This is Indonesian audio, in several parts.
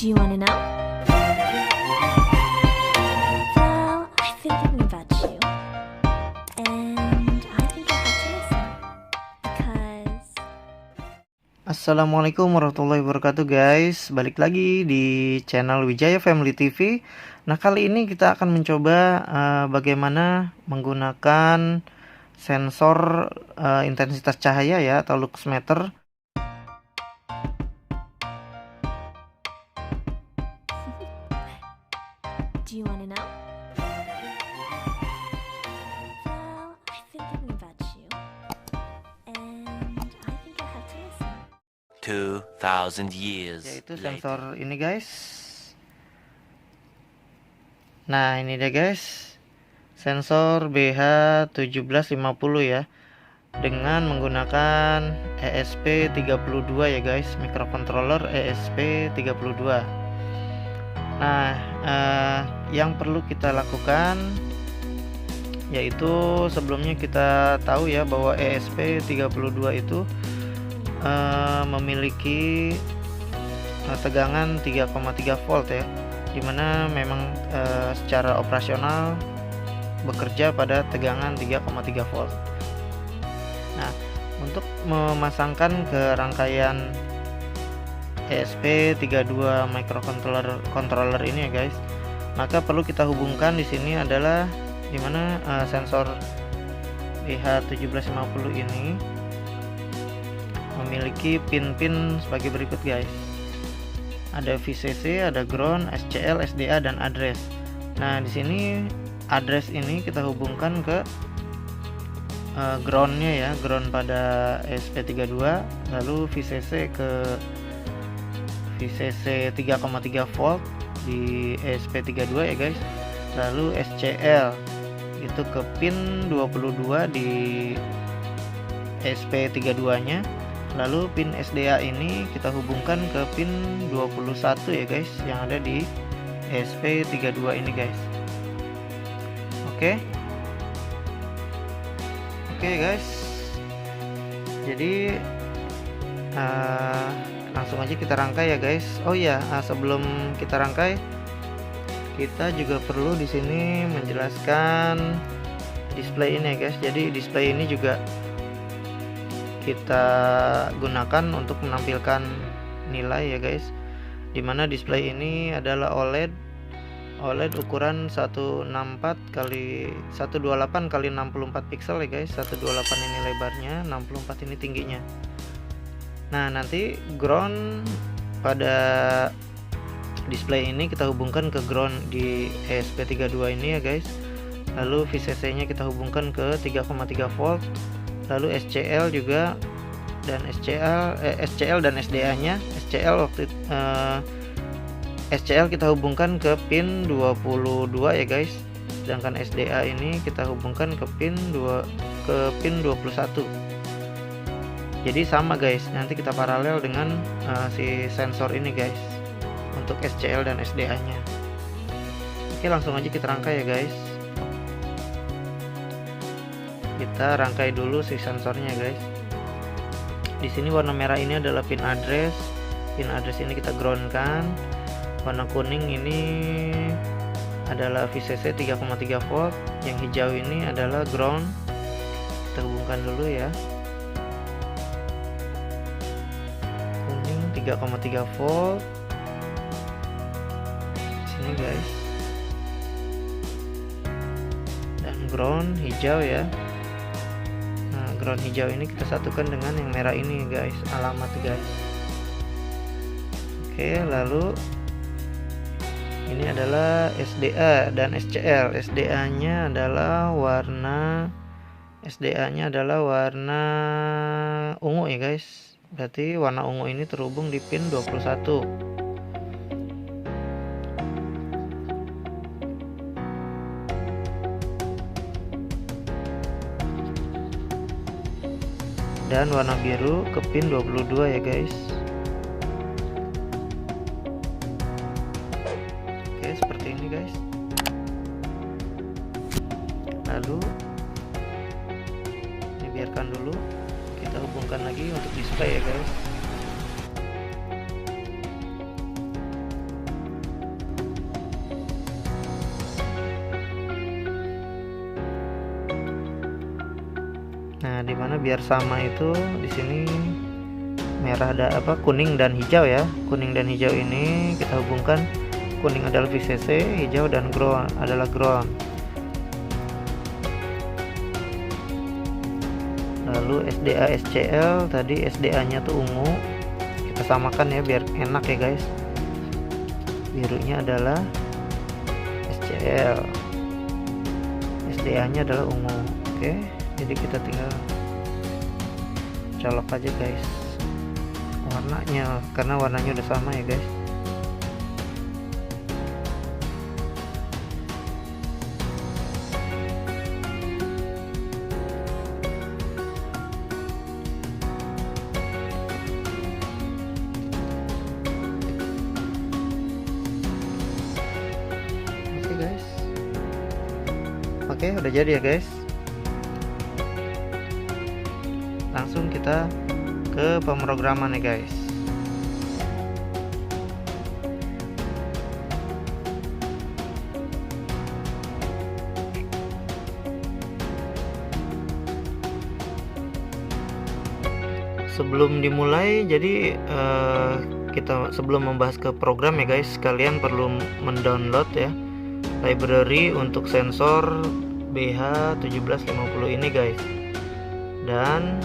Do you want to know? Well, I've been thinking about you, and I think I have to listen because. Assalamualaikum warahmatullahi wabarakatuh guys. Balik lagi di channel Wijaya Family TV. Nah, kali ini kita akan mencoba bagaimana menggunakan sensor intensitas cahaya ya, atau lux meter. Do you want to know? Well, I've been thinking about you, and I think I have to listen. 2,000 years Yaitu later. sensor ini guys. Nah, ini dia guys, sensor BH1750 ya, dengan menggunakan ESP32 ya guys, microcontroller ESP32. Nah, yang perlu kita lakukan yaitu sebelumnya kita tahu ya bahwa ESP32 itu memiliki tegangan 3,3 volt ya, dimana memang secara operasional bekerja pada tegangan 3,3 volt. Nah, untuk memasangkan ke rangkaian ESP32 microcontroller ini ya guys, maka perlu kita hubungkan di sini adalah dimana sensor BH1750 ini memiliki pin-pin sebagai berikut guys. Ada VCC, ada ground, SCL, SDA, dan address. Nah, di sini address ini kita hubungkan ke groundnya ya, ground pada ESP32, lalu VCC ke VCC 3,3 volt di ESP32 ya guys, lalu SCL itu ke pin 22 di ESP32 nya, lalu pin SDA ini kita hubungkan ke pin 21 ya guys yang ada di ESP32 ini guys. Oke guys, jadi langsung aja kita rangkai ya guys. Oh ya, sebelum kita rangkai, kita juga perlu di sini menjelaskan display ini ya guys. Jadi display ini juga kita gunakan untuk menampilkan nilai ya guys, dimana display ini adalah OLED ukuran 164 kali 128 kali 64 pixel ya guys. 128 ini lebarnya, 64 ini tingginya. Nah, nanti ground pada display ini kita hubungkan ke ground di ESP32 ini ya guys. Lalu VCC nya kita hubungkan ke 3,3 volt. Lalu SCL juga, dan SCL dan SDA nya. SCL kita hubungkan ke pin 22 ya guys, sedangkan SDA ini kita hubungkan ke pin 21. Jadi sama guys, nanti kita paralel dengan si sensor ini guys untuk SCL dan SDA nya. Oke, langsung aja kita rangkai ya guys. Kita rangkai dulu si sensornya guys. Di sini warna merah ini adalah pin address. Pin address ini kita groundkan. Warna kuning ini adalah VCC 3,3 volt. Yang hijau ini adalah ground. Kita hubungkan dulu ya. Kuning 3,3 volt. Sini guys. Dan ground hijau ya. Nah, ground hijau ini kita satukan dengan yang merah ini guys, alamat guys. Oke, lalu ini adalah SDA dan SCL. SDA nya adalah warna ungu ya guys. Berarti warna ungu ini terhubung di pin 21. Dan warna biru ke pin 22 ya guys. Oke, seperti ini guys. Lalu ini biarkan dulu, kita hubungkan lagi untuk display ya guys. Nah, dimana biar sama itu di sini merah kuning dan hijau ya. Kuning dan hijau ini kita hubungkan. Kuning adalah VCC, hijau dan ground adalah ground. Lalu SDA SCL, tadi SDA nya tuh ungu, kita samakan ya biar enak ya guys. Birunya adalah SCL, SDA nya adalah ungu. Oke, jadi kita tinggal colok aja guys warnanya, karena warnanya udah sama ya guys. Oke, udah jadi ya guys. Langsung kita ke pemrograman ya guys. Sebelum dimulai, jadi kita sebelum membahas ke program ya guys, kalian perlu mendownload ya library untuk sensor BH1750 ini guys, dan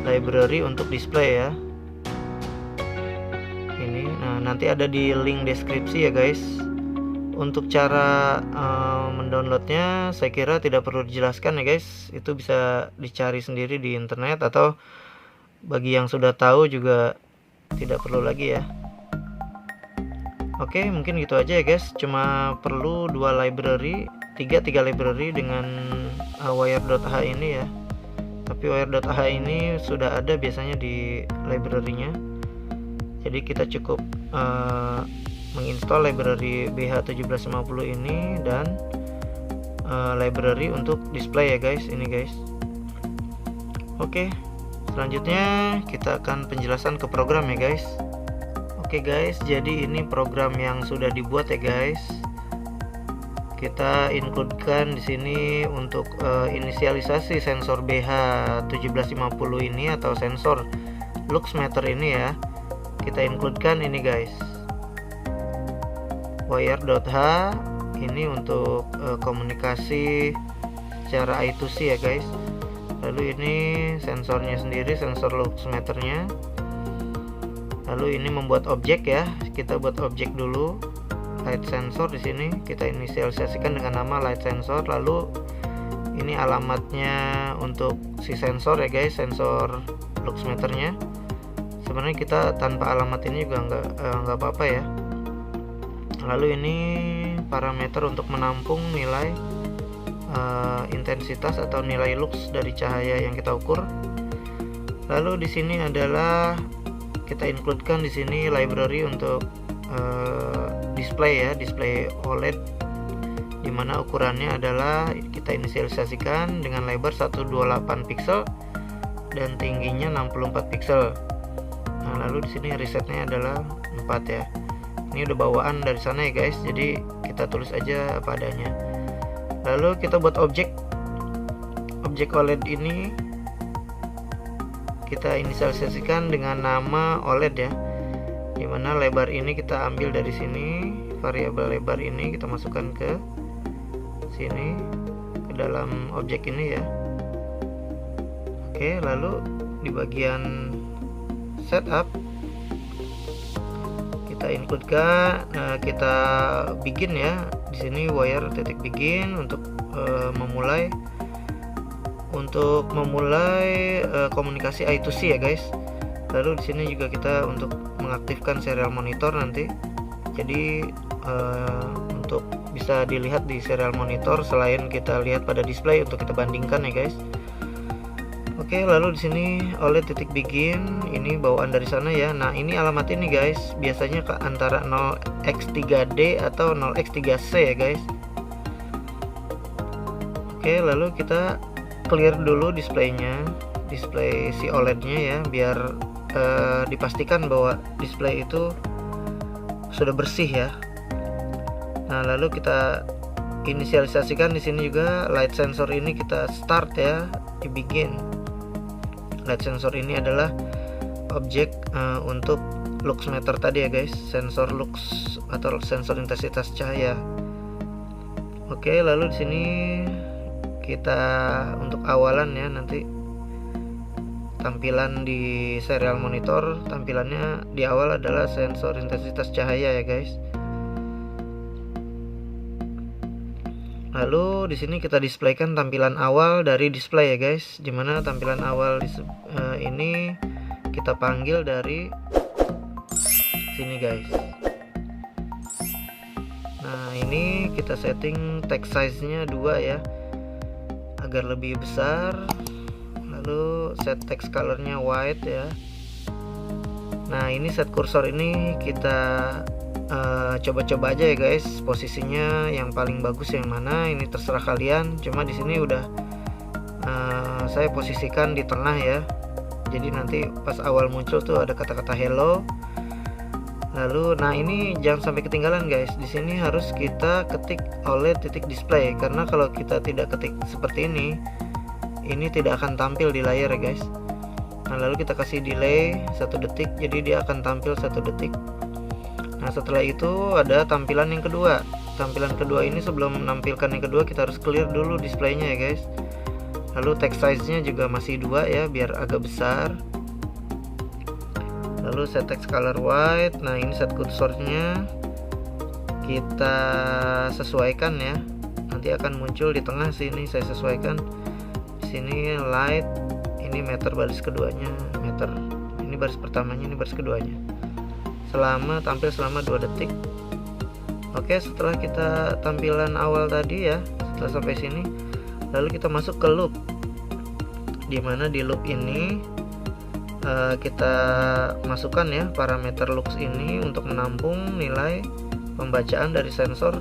library untuk display ya ini. Nah, nanti ada di link deskripsi ya guys. Untuk cara mendownloadnya saya kira tidak perlu dijelaskan ya guys, itu bisa dicari sendiri di internet, atau bagi yang sudah tahu juga tidak perlu lagi ya. Oke, mungkin gitu aja ya guys. Cuma perlu 3 library dengan wire.h ini ya. Tapi wire.h ini sudah ada biasanya di library-nya. Jadi kita cukup menginstall library BH1750 ini dan library untuk display ya guys, ini guys. Oke, selanjutnya kita akan penjelasan ke program ya guys. Oke guys, jadi ini program yang sudah dibuat ya guys. Kita includekan di sini untuk inisialisasi sensor BH1750 ini atau sensor luxmeter ini ya. Kita includekan ini guys. Wire.h ini untuk komunikasi secara I2C ya guys. Lalu ini sensornya sendiri, sensor luxmeternya. Lalu ini membuat objek ya. Kita buat objek dulu. Light sensor di sini kita inisialisasikan dengan nama light sensor. Lalu ini alamatnya untuk si sensor ya guys, sensor luxmeternya. Sebenarnya kita tanpa alamat ini juga nggak apa-apa ya. Lalu ini parameter untuk menampung nilai intensitas atau nilai lux dari cahaya yang kita ukur. Lalu di sini adalah kita includekan di sini library untuk display ya, display OLED, dimana ukurannya adalah kita inisialisasikan dengan lebar 128 pixel dan tingginya 64 pixel. Nah, lalu di sini resetnya adalah 4 ya. Ini udah bawaan dari sana ya guys, jadi kita tulis aja apa adanya. Lalu kita buat objek OLED ini kita inisialisasikan dengan nama OLED ya, dimana lebar ini kita ambil dari sini, variabel lebar ini kita masukkan ke sini, ke dalam objek ini ya. Oke, lalu di bagian setup kita includekan, kita begin ya, di sini wire titik begin untuk memulai komunikasi I2C ya guys. Lalu di sini juga kita untuk mengaktifkan serial monitor nanti. Jadi untuk bisa dilihat di serial monitor selain kita lihat pada display untuk kita bandingkan ya guys. Oke, lalu di sini OLED titik begin ini bawaan dari sana ya. Nah, ini alamat ini guys, biasanya ke antara 0x3D atau 0x3C ya guys. Oke, lalu kita clear dulu displaynya, display si OLED-nya ya, biar dipastikan bahwa display itu sudah bersih ya. Nah, lalu kita inisialisasikan di sini juga light sensor ini kita start ya, di begin. light sensor ini adalah objek untuk lux meter tadi ya guys, sensor lux atau sensor intensitas cahaya. Oke, lalu di sini kita untuk awalan ya, nanti tampilan di serial monitor, tampilannya di awal adalah sensor intensitas cahaya ya guys. Lalu di sini kita displaykan tampilan awal dari display ya guys, dimana tampilan awal ini kita panggil dari sini guys. Nah, ini kita setting text size-nya 2 ya, agar lebih besar. Lalu set text color-nya white ya. Nah, ini set kursor ini kita coba-coba aja ya guys, posisinya yang paling bagus yang mana, ini terserah kalian. Cuma di sini udah saya posisikan di tengah ya. Jadi nanti pas awal muncul tuh ada kata-kata hello. Lalu, nah ini jangan sampai ketinggalan guys. Di sini harus kita ketik OLED titik display, karena kalau kita tidak ketik seperti ini tidak akan tampil di layar ya guys. Nah, lalu kita kasih delay 1 detik, jadi dia akan tampil 1 detik. Nah, setelah itu ada tampilan yang kedua. Tampilan kedua ini sebelum menampilkan yang kedua kita harus clear dulu displaynya ya guys. Lalu text size-nya juga masih 2 ya, biar agak besar. Lalu set text color white. Nah, ini set kursornya kita sesuaikan ya. Nanti akan muncul di tengah sini, saya sesuaikan. Di sini light, ini meter baris keduanya, meter. Ini baris pertamanya, ini baris keduanya. Tampil selama 2 detik. Oke, setelah kita tampilan awal tadi ya, setelah sampai sini, lalu kita masuk ke loop, dimana di loop ini kita masukkan ya parameter lux ini untuk menampung nilai pembacaan dari sensor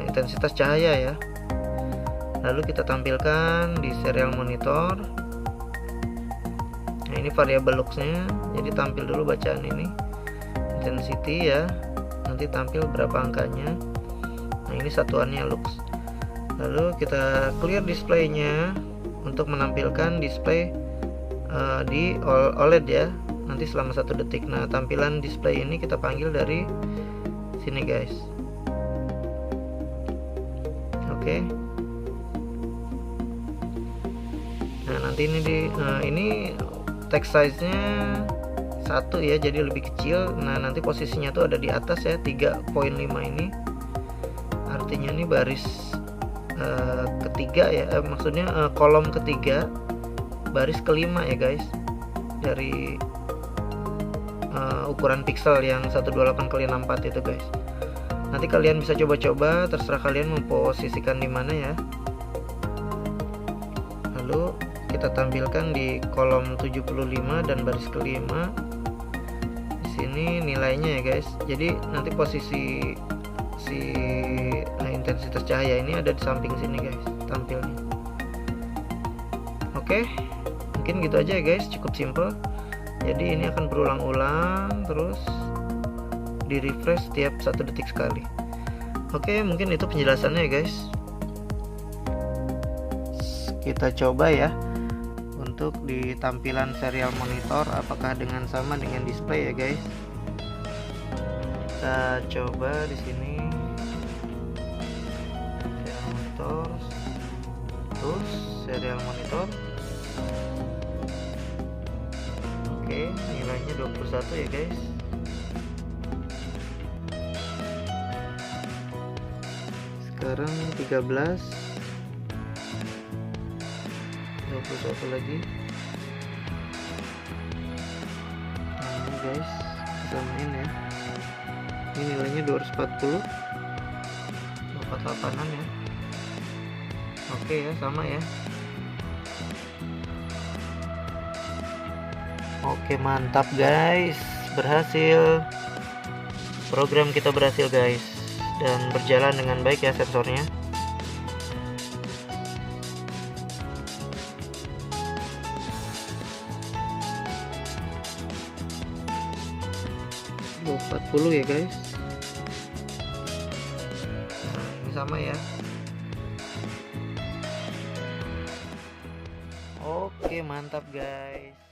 intensitas cahaya ya. Lalu kita tampilkan di serial monitor. Nah, ini variabel luxnya, jadi tampil dulu bacaan ini intensity ya, nanti tampil berapa angkanya. Nah, ini satuannya lux. Lalu kita clear displaynya untuk menampilkan display di OLED ya, nanti selama 1 detik. Nah, tampilan display ini kita panggil dari sini guys. Oke. Nah, nanti ini text size-nya 1 ya, jadi lebih kecil. Nah, nanti posisinya tuh ada di atas ya, 3.5 ini. Artinya ini baris ketiga ya, maksudnya kolom ketiga baris kelima ya guys, dari ukuran pixel yang 128x64 itu guys. Nanti kalian bisa coba-coba, terserah kalian memposisikan di mana ya. Lalu kita tampilkan di kolom 75 dan baris kelima. Di sini nilainya ya guys. Jadi nanti posisi si intensitas cahaya ini ada di samping sini guys, tampilnya. Oke, mungkin gitu aja ya guys, cukup simple. Jadi ini akan berulang-ulang terus di refresh setiap 1 detik sekali. Oke, mungkin itu penjelasannya ya guys. Kita coba ya untuk di tampilan serial monitor apakah sama dengan display ya guys. Kita coba di sini serial monitor, terus serial monitor. Oke, nilainya 21 ya guys. Sekarang 13, 21 lagi. Nah, ini guys, kita main ya. Ini nilainya 240, 48an ya. Oke ya, sama ya. Oke, mantap guys, berhasil. Program kita berhasil guys, dan berjalan dengan baik ya sensornya. $40 ya guys. Nah, ini sama ya. Oke, mantap guys.